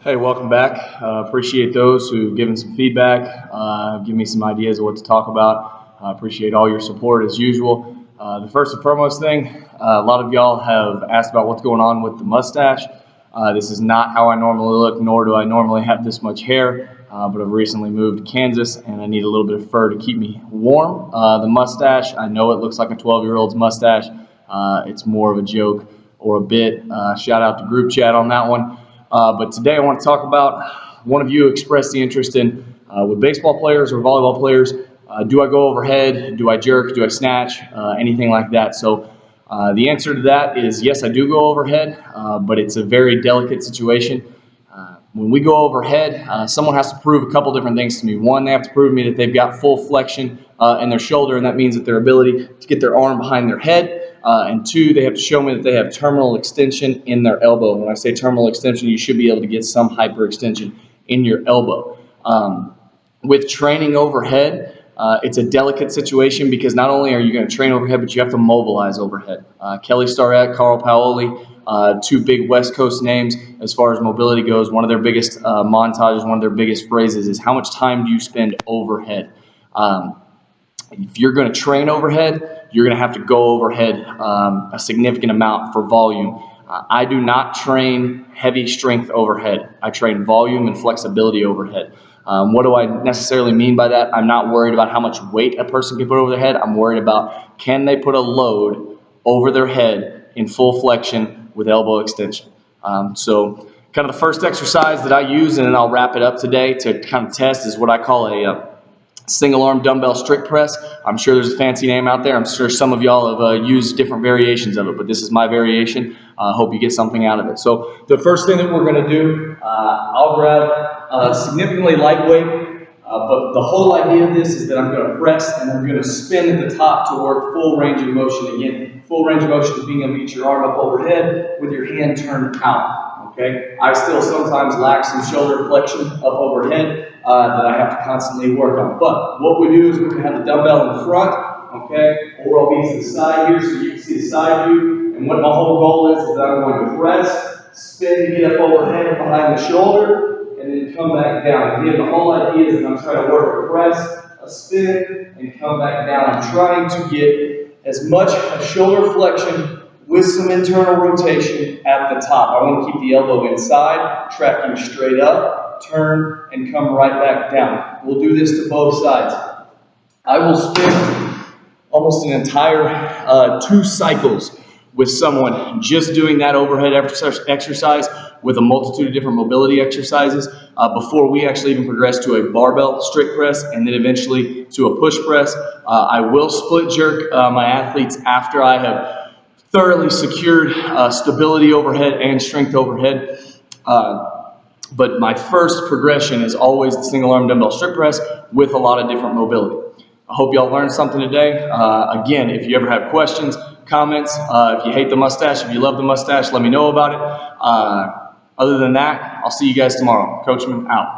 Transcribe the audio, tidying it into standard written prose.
Hey, welcome back. Appreciate those who've given some feedback, give me some ideas of what to talk about. Appreciate all your support as usual. The first and foremost thing, a lot of y'all have asked about what's going on with the mustache. This is not how I normally look, nor do I normally have this much hair, but I've recently moved to Kansas and I need a little bit of fur to keep me warm. The mustache, I know it looks like a 12-year-old's mustache. It's more of a joke or a bit. Shout out to group chat on that one. But today I want to talk about, one of you expressed the interest in with baseball players or volleyball players, do I go overhead, do I jerk, do I snatch, anything like that. So the answer to that is yes, I do go overhead, but it's a very delicate situation. When we go overhead, someone has to prove a couple different things to me. One, they have to prove to me that they've got full flexion in their shoulder, and that means that their ability to get their arm behind their head. And two, they have to show me that they have terminal extension in their elbow. When I say terminal extension, you should be able to get some hyperextension in your elbow. With training overhead, it's a delicate situation because not only are you going to train overhead, but you have to mobilize overhead. Kelly Starrett, Carl Paoli, two big West Coast names as far as mobility goes. One of their biggest montages, one of their biggest phrases is, how much time do you spend overhead? If you're going to train overhead, you're going to have to go overhead a significant amount for volume. I do not train heavy strength overhead. I train volume and flexibility overhead. What do I necessarily mean by that? I'm not worried about how much weight a person can put over their head. I'm worried about, can they put a load over their head in full flexion with elbow extension. So kind of the first exercise that I use, and then I'll wrap it up today to kind of test, is what I call a single arm dumbbell strict press. I'm sure there's a fancy name out there. I'm sure some of y'all have used different variations of it, but this is my variation. I hope you get something out of it. So the first thing that we're going to do, I'll grab significantly lightweight, but the whole idea of this is that I'm going to press and I'm going to spin at the top to work full range of motion. Again, full range of motion is being able to get your arm up overhead with your hand turned out. Okay, I still sometimes lack some shoulder flexion up overhead that I have to constantly work on. But what we do is we're going to have the dumbbell in the front, okay, or I'll be to the side here so you can see the side view. And what my whole goal is that I'm going to press, spin to get up overhead behind the shoulder, and then come back down. Again, the whole idea is that I'm trying to work a press, a spin, and come back down. I'm trying to get as much shoulder flexion with some internal rotation at the top. I want to keep the elbow inside, tracking straight up, turn, and come right back down. We'll do this to both sides. I will spin almost an entire 2 cycles with someone just doing that overhead exercise with a multitude of different mobility exercises before we actually even progress to a barbell strict press and then eventually to a push press. I will split jerk my athletes after I have thoroughly secured stability overhead and strength overhead. But my first progression is always the single arm dumbbell strict press with a lot of different mobility. I hope y'all learned something today. Again, if you ever have questions, comments, if you hate the mustache, if you love the mustache, let me know about it. Other than that, I'll see you guys tomorrow. Coachman out.